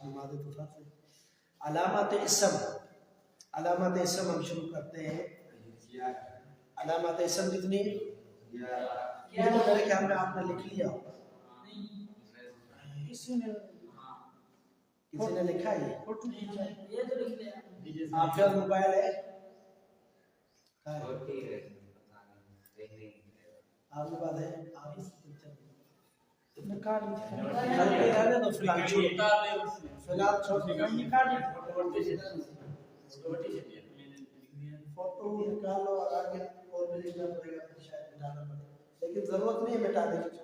नमाज तो था। अलामत इसम, अलामत इसम हम शुरू करते हैं। अलामत इसम कितनी? ये तो मेरे ख्याल में आपने लिख लिया होगा। किसी ने लिखा है? ये तो लिख लिया। आपका मोबाइल है? आपके पास है? आप निकाल दो फिलहाल, फोटो निकालो और आगे और मिलेगा पड़ेगा फिर शायद मिटाना पड़े, लेकिन जरूरत नहीं है मिटाने की।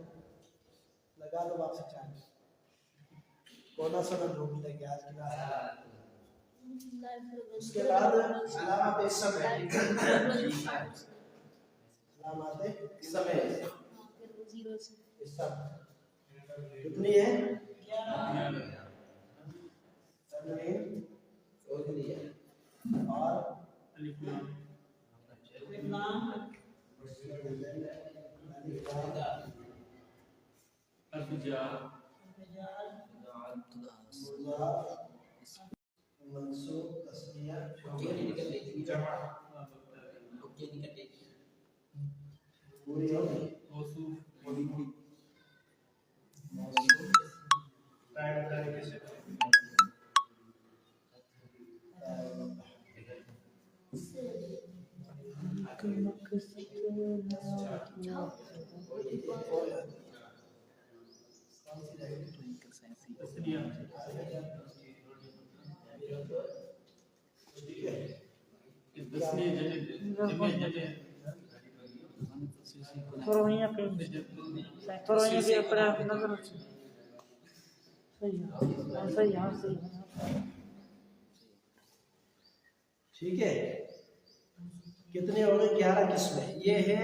लगा दो वापस चार्ज, कोना सोना ढूंढ लेंगे आज की बात। उसके बाद अलामत इसम है, अलामत इसम है, इसम कितनी है? 11 और अलिफ लाम मंसूब तस्निया जमा पूरी होगी। ठीक है, कितने हो गए? 11 किस्में। ये है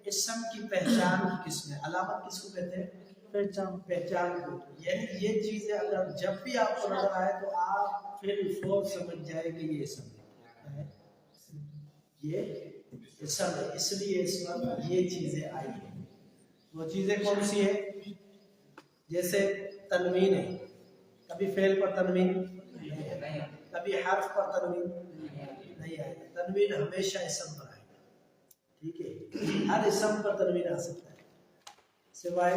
इस्म की पहचान की किस्में। अलामत किसको कहते हैं? पहचान को। यानी ये चीजें अगर जब भी आपको नजर आए तो आप फिर फौरन समझ जाए कि ये इस्म है, ये इस्म है, इसलिए इसमें ये चीजें आई है। वो चीजें कौन सी है? जैसे तनवीन है, कभी फेल पर तनवीन नहीं, कभी हर्फ पर तनवीन नहीं आएगा। तनवीन हमेशा इस्म पर आएगा। ठीक है, हर इस्म पर तनवीन आ सकता है, सिवाय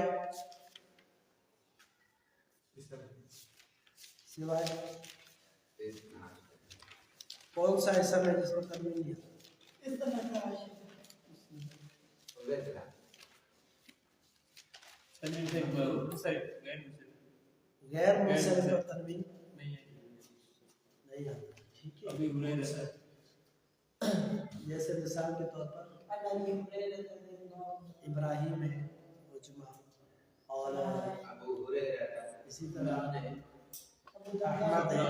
कौन सा इस्म है जिसमें तनवीन नहीं आता? गैर मुंसरिफ पर तनवीन नहीं आता। ठीक है, जैसे मिसाल के तौर पर इब्राहिम है, उजमा, और इसी तरह अहमद है।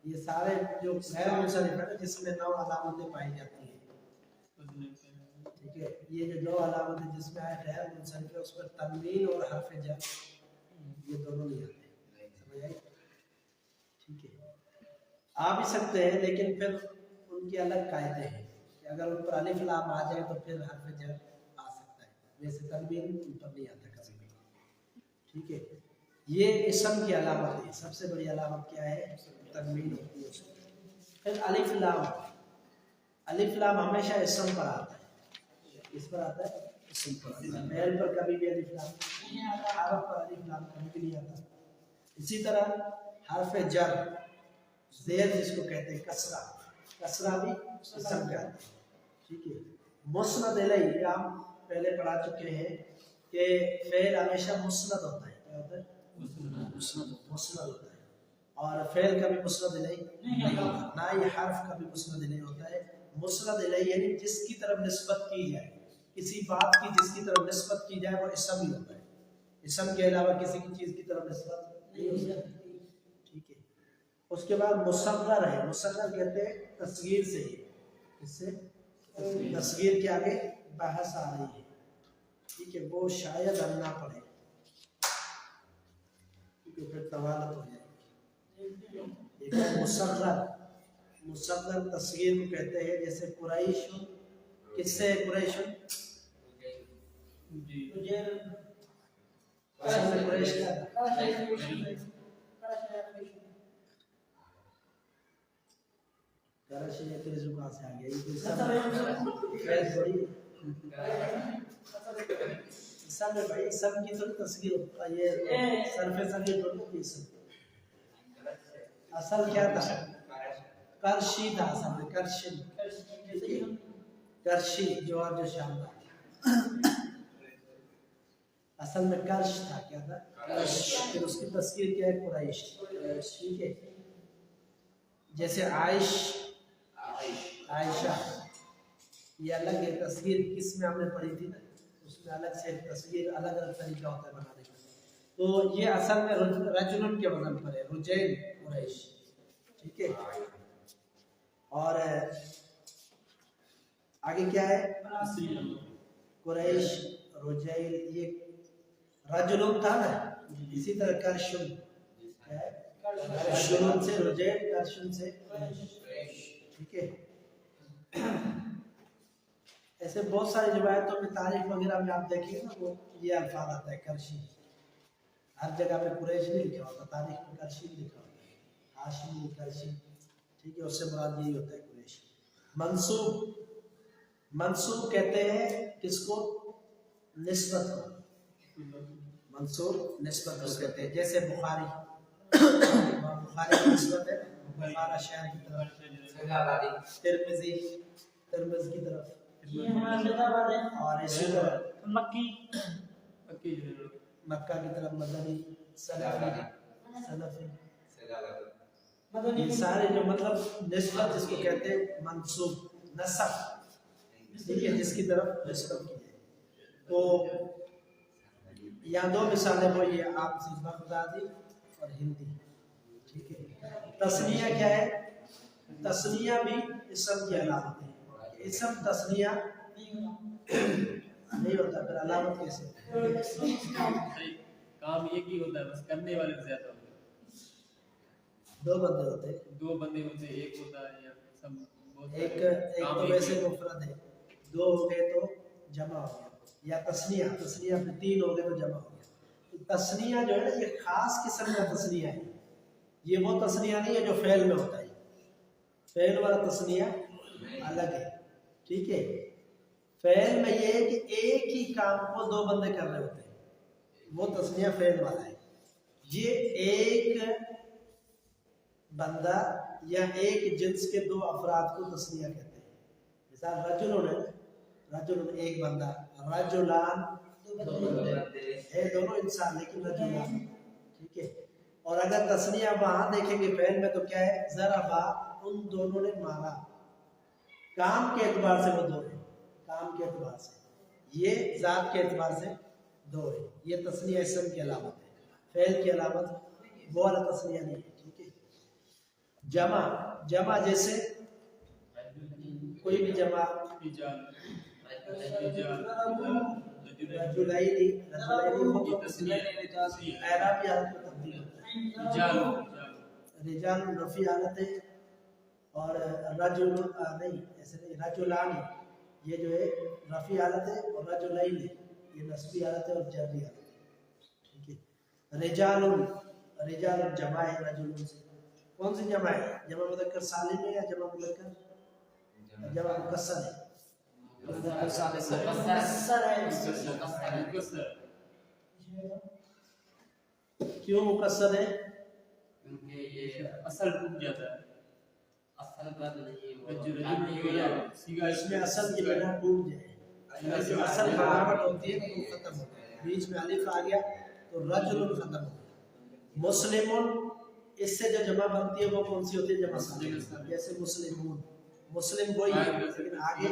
ये सारे जो गैर मुंसरिफ है जिसमें 9 अलामतें पाई जाती हैं। ठीक है, ये जो 9 अलामतें जिसमें आए गैर मुंसरिफ है, उस पर तनवीन और हर्फ जर ये दोनों नहीं आते। समझ आई? ठीक है, आ भी सकते हैं, लेकिन फिर उनके अलग कायदे हैं कि अगर उन पर अलिफ लाम आ जाए तो फिर हर्फ जर आ सकता है, वैसे तनवीन उन पर नहीं आता कभी भी। ठीक है, ये इस्म की अलामत है। सबसे बड़ी अलामत क्या है? तनवीन होती है। फिर अलिफ लाम, अलिफ लाम हमेशा इस्म पर आता है। किस पर आता है? इस्म पर। फेल पर कभी भी अलिफ लाम नहीं आता, हर्फ पर अलिफ लाम कभी भी नहीं आता। इसी तरह हर्फ जर, ज़ेर जिसको कहते हैं, कसरा, कसरा भी इस्म का आता है। ठीक है, मुस्नद इलैहि हम पहले पढ़ा चुके हैं कि फेल हमेशा मुस्नद होता है। क्या होता है? मुस्नद होता है। और फेल कभी मुस्नद इलैहि नहीं होता, ना ही हर्फ कभी मुस्नद इलैहि होता है। मुस्नद इलैहि यानी जिसकी तरफ निस्बत की जाए, किसी बात की जिसकी तरफ निस्बत की जाए वो इस्म ही होता है। इस्म के अलावा किसी की चीज की तरफ निस्बत नहीं हो सकती। ठीक है, उसके बाद मुसग्गर है। मुसग्गर कहते हैं तस्गीर से ही, इससे तस्गीर के आगे बहस आ रही है। ठीक है, वो शायद हम ना पढ़े क्योंकि फिर तवालत हो जाएगी। एक मुसग्गर, मुसग्गर तस्गीर को कहते हैं। जैसे कुरैश, किससे कुरैश? कुरैश क्या था? ये तेरे कहाँ से आ गया? ये तो सब फैल थोड़ी सब में भाई सब की तो तस्वीर ये सरफेस ये थोड़ी सब असल क्या था? कर्शी था असल में, कर्शी जो आज जो शाम था असल में कर्श था। क्या था? फिर उसकी तस्वीर क्या है? कुरैश। ठीक है, जैसे आयशा ये अलग है तस्वीर, किसमें हमने पढ़ी थी ना, उसमें अलग से तस्वीर अलग अलग तरीका होता है बनाने का। तो ये असल में रजुलन के वजन पर है, रुजैल कुरैश। ठीक है, और आगे क्या है? कुरैश, रुजैल, ये रजुलन था ना, इसी तरह करशुन है, करशुन से रुजैल, करशुन से ठीक है। ऐसे बहुत सारी रिवायतों में तारीख वगैरह में आप देखिए ना, वो ये अल्फाज आता है करशी। हर जगह पे कुरैश नहीं लिखा होता, तारीख में करशी लिखा होता है, हाशिमी करशी। ठीक है, उससे मुराद यही होता है कुरैश। मंसूब, मंसूब कहते हैं किसको? निस्बत को। मंसूब निस्बत को कहते हैं। जैसे बुखारी, बुखारी की निस्बत है बुखारा शहर की तरफ, तिरमिज़ी तिरमिज़ की तरफ, और इसी तरह मक्का की तरफ मदनी, सलफी, ये सारे जो मतलब निस्बत जिसको कहते हैं मंसूब, नसब, ठीक है, जिसकी तरफ निस्बत की है। तो यहाँ दो मिसालें वो ये आपसी बगदादी और हिंदी। ठीक है, तस्निया क्या है? तस्निया भी इसम की अलामत है। इसम तस्निया नहीं होता, फिर अलामत कैसे? काम एक ही होता है, बस करने वाले ज्यादा होते हैं। दो बंदे होते हैं, दो बंदे होते हैं, एक होता है या सब एक तो वैसे मुफरद है, दो हो गए तो जमा हो गया, या तस्निया, तस्निया फिर तीन हो गए तो जमा हो गया। तो तस्निया जो है ना, ये खास किस्म का तस्निया है। ये वो तस्निया नहीं है जो फेल में होता है, फेल वाला तस्निया अलग है। ठीक है, फेल में ये है कि एक ही काम को दो बंदे कर रहे होते हैं, वो तस्निया फेल वाला है। ये एक बंदा या एक जिन्स के दो अफराद को तस्निया कहते हैं। मिसाल रजुलन है, रजुलन एक बंदा, रजुलान दोनों इंसान, लेकिन रजुलान। ठीक है, और अगर तस्निया वहां देखेंगे फेल में तो क्या है? ज़रबा, उन दोनों ने मारा। काम के एतबार से वो दो है, काम के एतबार से, ये जात के एतबार से दो है। ये तस्निया इसम की अलामत है, फेल की अलामत वो वाला तस्निया नहीं है। ठीक है, जमा, जमा जैसे कोई भी जमा, रजुलैनी, एराबी हालत में तब्दील होता है, रिजाल रफी हालत है, और रजुल नहीं, ऐसे नहीं, रजुलानी ये जो है रफी हालत है, और रजुलैनी ये नस्बी हालत है और जर्री हालत है। ठीक है, रिजालुन, रिजालुन जमा है रजुलुन से। कौन सी जमा है? जमा मुज़क्कर सालिम है या जमा मुज़क्कर? जमा मुकस्सर है। क्यों मुकस्सर है? क्योंकि ये असल टूट जाता है, असल बात नहीं है, इसमें असल की बिना टूट जाए, जो असल बनावट होती है वो खत्म होता है। बीच में अलिफ आ गया तो रजुल खत्म हो गया। मुस्लिमुन, इससे जो जमा बनती है वो कौन सी होती है? जमा सालिम। जैसे मुस्लिमून, मुस्लिम वही है लेकिन आगे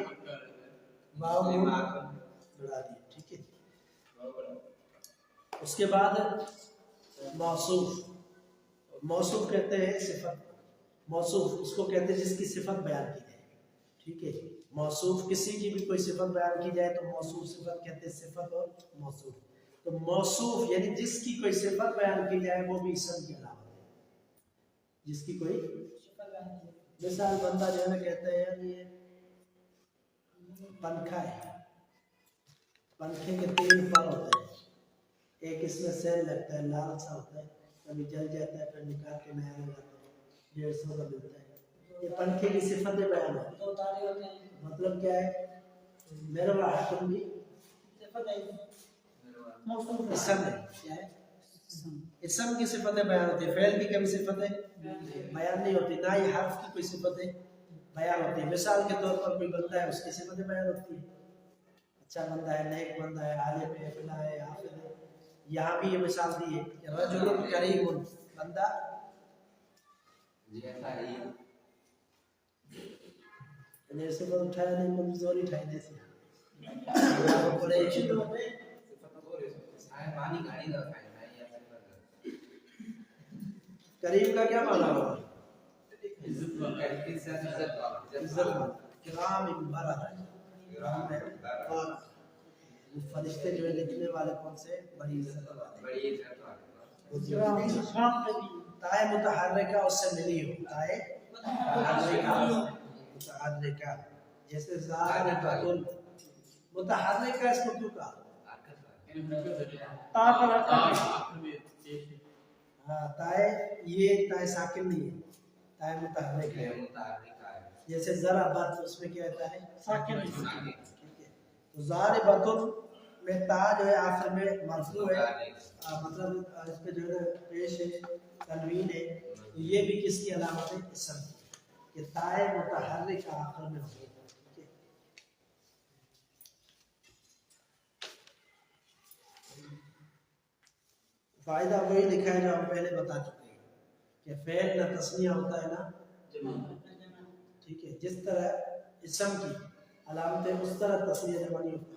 वाव बढ़ा दी। ठीक है, उसके बाद मौसूफ, मौसूफ कहते हैं सिफत, मौसूफ उसको कहते हैं जिसकी सिफत बयान की जाए। ठीक है, मौसूफ किसी की भी कोई सिफत बयान की जाए तो मौसूफ सिफत कहते हैं, सिफत और मौसूफ। तो मौसूफ यानी जिसकी कोई सिफत बयान की जाए वो भी इसम की अलामत है, जिसकी कोई सिफत बयान की जाए। मिसाल बंदा जो है ना कहते हैं यार ये पंखा है, पंखे के तीन पर होते हैं, एक इसमें सेल लगता है, लाल सा होता है, कभी जल जाता है, फिर निकाल के नया लगाते हैं, 150 का मिलता है। ये पंखे की सिफत बयान है। दो तारे होते हैं, मतलब क्या है? मेरे वाहतुम की सिफत है मौसम का इसम है। क्या है? इसम की सिफतें बयान होती है। फेल की कभी सिफतें बयान नहीं होती, ना ही हर्फ की कोई सिफतें बयान होती है। मिसाल के तौर पर कोई बंदा है, उसकी सिफतें बयान होती है। अच्छा बंदा है, नेक बंदा है, आलिम है, फिला है, हाफिज है। यहाँ भी ये मिसाल दी है कि रजुलुन करीमुन, बंदा ने सिफत उठाया नहीं, कमजोरी उठाई नहीं सी बड़े चिल्लों में करीम का क्या माना हुआ? इज्जत वाला इज्जत वाला, किराम बररा, किराम है और वो फरिश्ते जो है लिखने वाले कौन से? बड़ी इज्जत वाले। ताए मुतहर्रिका उससे मिली हो, ताए मुतहर्रिका, जैसे ज़ारिबतुन मुतहर्रिका, इसको क्यों कहा? हाँ, ताए ये ताए साकिन नहीं है, ताए मुतहर्रिक है। जैसे जरा बात उसमें क्या होता है? साकिन। ठीक है। तो ज़ारिबतुन में ता जो है आखिर में मरफू है, मतलब इस पे जो है पेश है, तनवीन है। तो ये भी किसकी अलामत है? इसम की, कि ताए मुतहर्रिक आखिर में हो। फायदा वही लिखा है जो हम पहले बता चुके हैं कि फेल ना तस्निया होता है ना जमा। ठीक है, जिस तरह इसम की अलामत है उस तरह तस्निया जमा नहीं होता।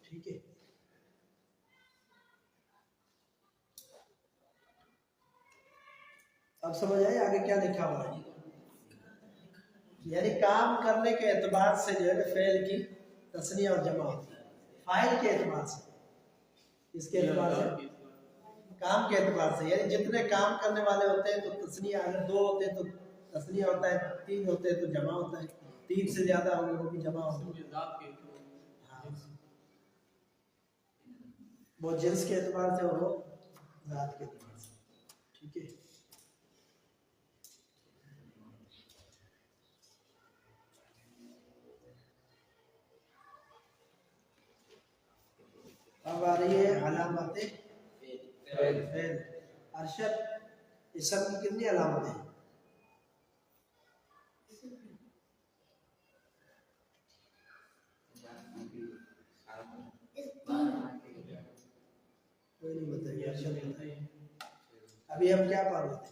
ठीक है, अब समझ आए आगे क्या लिखा हुआ है? यानी काम करने के एतबार से जो है फेल की तस्निया और जमा होती है, फाइल के एतबार से। इसके एतबार से, काम के एतबार से, यानी जितने काम करने वाले होते हैं तो तस्निया, अगर 2 होते हैं तो तस्निया होता है, 3 होते हैं तो जमा होता है, 3 से ज्यादा होंगे वो भी जमा होगा। हाँ, वो जिन्स के एतबार से और वो जात के एतबार से। ठीक है, अब आ रही है अलामतें फेल। अरशद, इसम की कितनी अलामतें हैं? कोई नहीं बताइए, अरशद बताइए। अभी हम क्या पढ़ रहे थे?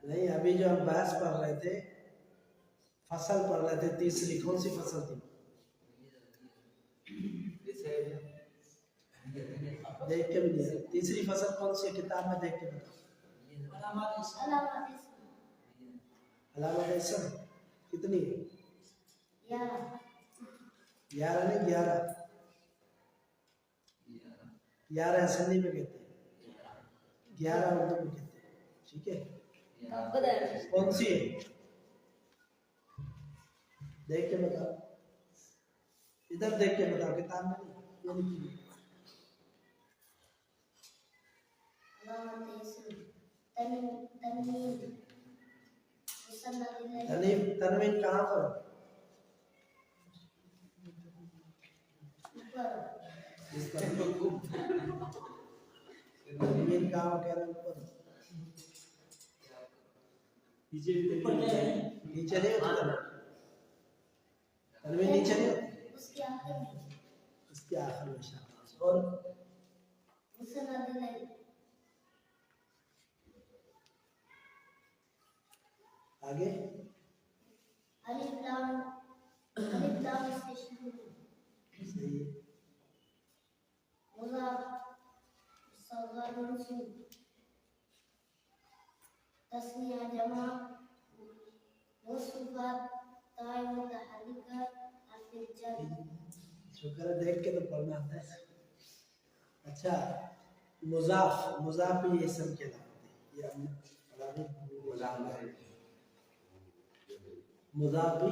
नहीं, अभी जो हम बहस पढ़ रहे थे, फसल पढ़ रहे थे, तीसरी कौन सी फसल थी? देख के भी नहीं, तीसरी फसल कौन सी है किताब में? देख के बताओ। अलामत इसम कितनी है? 11 नहीं, 11 सिंधी में कहते हैं, 11 उर्दू में कहते हैं। ठीक है, कौन सी है? देख के बताओ, इधर देख के बताओ, किताब में नहीं। तनवीन कहाँ पर? तनवीन कहाँ कह रहे हैं? ऊपर नीचे नहीं होती तनवीन, नीचे नहीं होती, उसके आखिर में शाबाश। और आगे सही है। तस्निया जमा मुसफ़त ताई मुतहर्रिका अल-जर। शुक्र है, देख के तो पढ़ना आता है। अच्छा, मुजाफ, मुजाफ भी इसम के नाम है, ये हमने पढ़ा नहीं। मुजाफ भी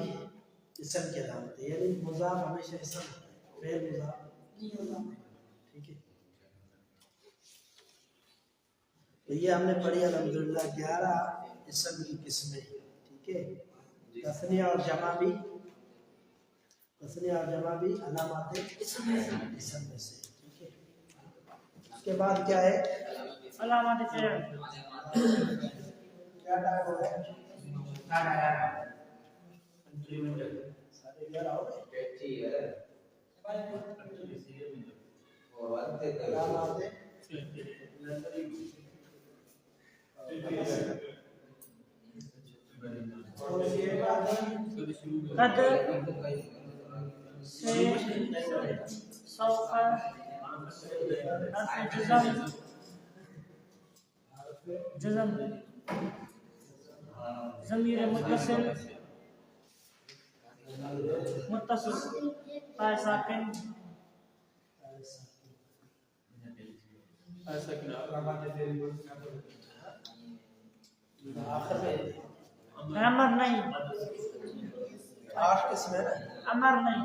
इसम के नाम है, यानी मुजाफ हमेशा इसम होता है, फेल मुजाफ नहीं होगा। ठीक है। तो ये हमने पढ़ी अल्हम्दुलिल्लाह 11 इसम की किस्में। ठीक है। तस्निया और जमा भी, तस्निया और जमा भी अलामात इसम में से। ठीक है। उसके बाद क्या है? अलामत फ़िल। क्या टाइम हो गया? 11:30 हो गए। अलामात और ये बात कद से सौफा हर्फ जज़म ज़मीर मुत्तसिल ताय साकिन ऐसा कि ना आखिर में अमर नहीं, 8 किस्में है ना। अमर नहीं।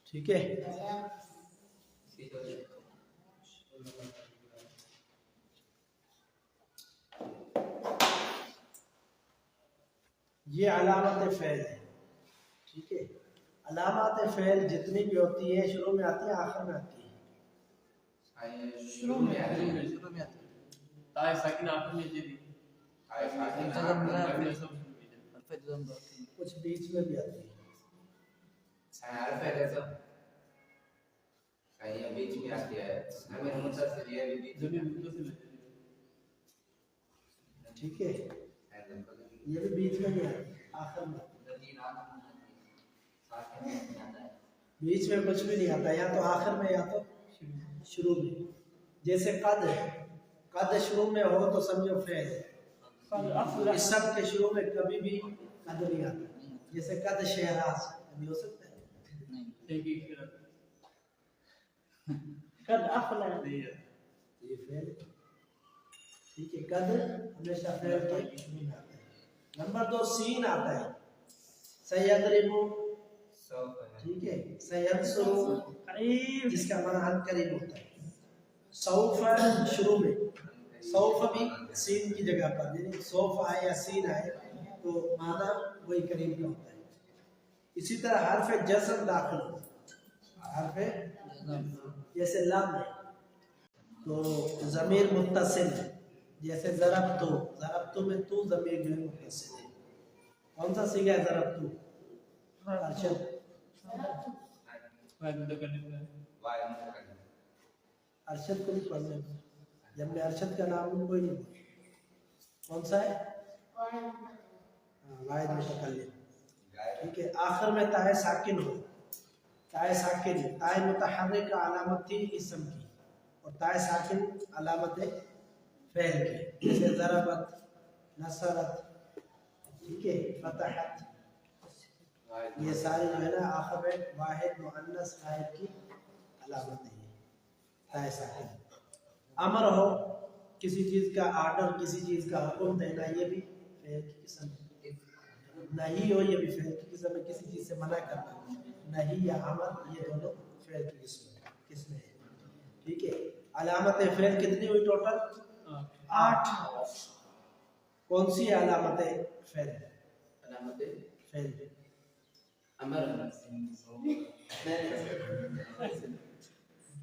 ठीक है। ये अलामत फ़ेल है। ठीक है। अलामत फ़ेल जितनी भी होती है शुरू में आती है, आखिर में आती है। शुरू में ताय साकिन आखिर में जी दी कुछ बीच में भी आती है। बीच में आती है। हमें मुत्तसिल ये भी बीच जमीन में मुत्तसिल ठीक है। ये भी बीच में नहीं आती, आखिर में। बीच में कुछ भी नहीं आता, या तो आखिर में या तो शुरू में। जैसे कद है, कद शुरू में हो तो समझो फेल है। इस सब के शुरू में कभी भी कद नहीं आता। जैसे कद शहराज कभी हो सकता है? एक एक कद अफला ये फेल है। ठीक है। कद हमेशा फेल के शुरू में आता है। नंबर 2 सीन आता है। सयदरिबु। ठीक है। सयदसुरु करीब जिसका माना अन करीब होता है। सौफा शुरू में, सौफ भी सीन की जगह पर, यानी सौफ आए या सीन आए तो माना वही करीब का होता है। इसी तरह हर्फ जज़म दाखिल हो, हर्फ जैसे लम है तो ज़मीर मुत्तसिल है। जैसे ज़रबतु में तू ज़मीर जो है मुत्तसिल है। कौन सा सीगा है ज़रबतु? अर्शद अरशद को भी पढ़ने को। जब मैं अरशद का नाम लूँ कोई नहीं बोले। कौन सा है? वाहिद मुतकल्लिम। ठीक है। आखिर में ताए साकिन हो, ताए साकिन, ताए मुतहर्रिक अलामत थी इसम की और ताए साकिन अलामत फ़ेल की। जैसे ज़रबत, नसरत, ठीक है, फतहत, ये सारी जो है ना आखिर में वाहिद मुअन्नस गायब की अलामत है। ताए साकिन। अमर हो, किसी चीज़ का आर्डर, किसी चीज़ का हुक्म देना, ये भी फ़ेल की किस्म है। नहीं हो, ये भी फ़ेल की किस्म है। किसी चीज़ से मना करना, नहीं या अमर, ये दोनों फ़ेल की किस्में हैं। ठीक है। अलामत फ़ेल कितनी हुई टोटल? 8। कौन सी अलामत फ़ेल? अलामत फ़ेल अमर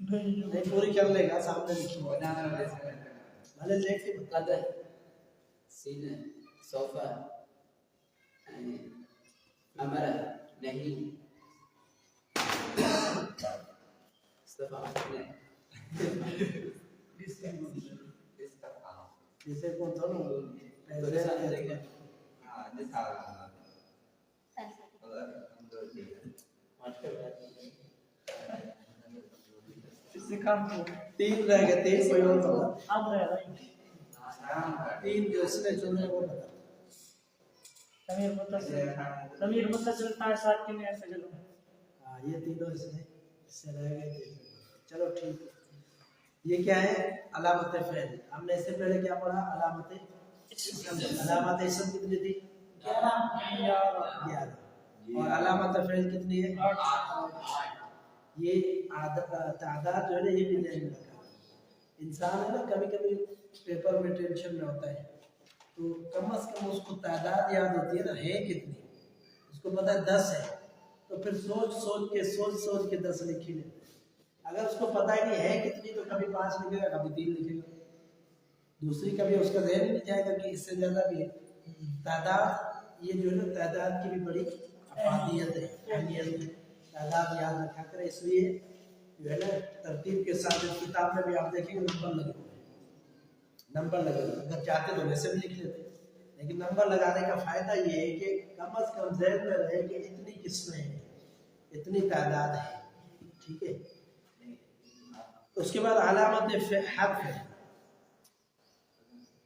नहीं पूरी कर लेगा, सामने लिखी हुई है। भले लेट के बता। कद सीन सोफा अमर नहीं जैसे कौन था ना इससे काम को 3 रह गए, 3 कोई और बता। अब रह रही 3 जो इसने चुने वो बता। ज़मीर मुत्तसिल ताए साकिन ऐसे चलो। हाँ, ये तीनों इसने इससे रह गए थे। चलो ठीक है। ये क्या है? अलामत फ़ेल। हमने इससे पहले क्या पढ़ा? अलामत इसम कितनी थी? 11। और अलामत फ़ेल कितनी है? 8। ये तादाद जो है ना, ये भी ध्यान में रखा। इंसान है ना, कभी कभी पेपर में टेंशन में होता है, तो कम से कम उसको तादाद याद होती है ना, है कितनी, उसको पता है 10 है, तो फिर सोच के 10 लिख ही लेते हैं। अगर उसको पता ही नहीं है कितनी, तो कभी 5 लिखेगा, कभी 3 लिखेगा, दूसरी कभी उसका ध्यान ही नहीं जाएगा कि इससे ज्यादा भी है। तादाद ये जो है ना, तादाद की भी बड़ी अफादियत है, अहमियत है। तादाद याद रखा करें, इसलिए जो है ना तरतीब के साथ इस किताब में भी आप देखेंगे नंबर लगे हुए हैं, नंबर लगे हुए। अगर चाहते तो वैसे भी लिख लेते, लेकिन नंबर लगाने का फायदा ये है कि कम से कम ज़हन में रहे कि इतनी किस्में हैं, इतनी तादाद है, ठीक है। उसके बाद अलामत हर्फ है,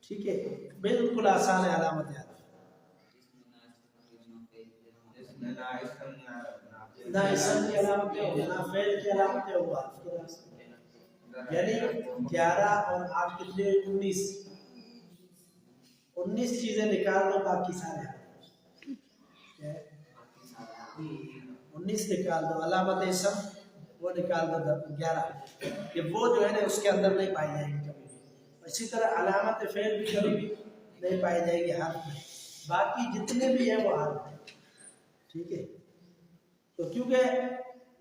ठीक है, बिल्कुल आसान है अलामत हर्फ। ना इसम की अलामत हो, ना फेल की अलामत हो, यानी 11 और 8 कितने? 19 चीजें निकाल लो, बाकी सारे 19 निकाल दो। अलामत इसम वो निकाल दो 11, कि वो जो है ना उसके अंदर नहीं पाई जाएगी कभी भी। इसी तरह अलामत फेल भी कभी भी नहीं पाई जाएगी हर्फ में, बाकी जितने भी है वो हर्फ है, ठीक है। तो क्योंकि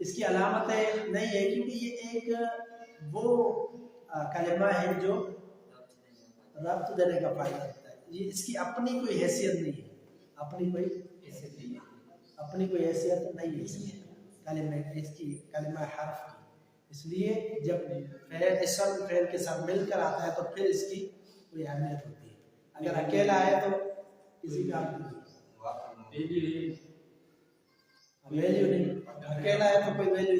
इसकी अलामतें नहीं है, क्योंकि ये एक वो कलिमा है जो रब्त देने का फायदा होता है। ये इसकी अपनी कोई हैसियत नहीं है, अपनी कोई हैसियत नहीं है इसकी कलिमा, इसकी कलिमा हर्फ की। इसलिए जब फेल इसम फेल के साथ मिलकर आता है तो फिर इसकी कोई अहमियत होती है। अगर अकेला है तो किसी काम की वैल्यू नहीं, अकेला है तो कोई वैल्यू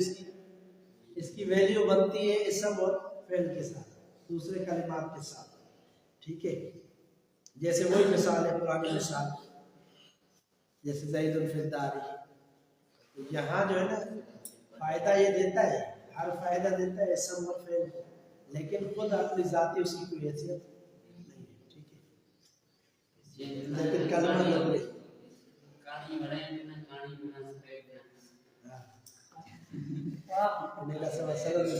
इसकी वैल्यू बनती है इसम और फेल के साथ, दूसरे कलिमात के साथ, ठीक है। जैसे वही मिसाल है, पुरानी मिसाल, जैसे ज़ैदुन फिद्दारी, तो यहाँ जो है ना फायदा ये देता है, हर फायदा देता है इसम और फेल, लेकिन खुद अपनी जाती उसकी कोई हैसियत नहीं है, ठीक है। लेकिन कलिमा जरूर है। मेरा सब सरल है।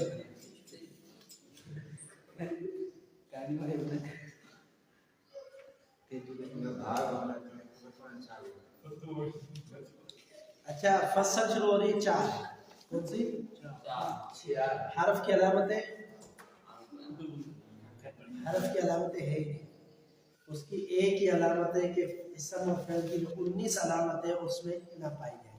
अच्छा, फसल शुरू हो रही है 4, कौन सी? हर्फ की अलामतें, हर्फ की अलामतें है ही नहीं, उसकी एक ही अलामत है कि इसम और फेल की 19 अलामतें उसमें ना पाई जाए।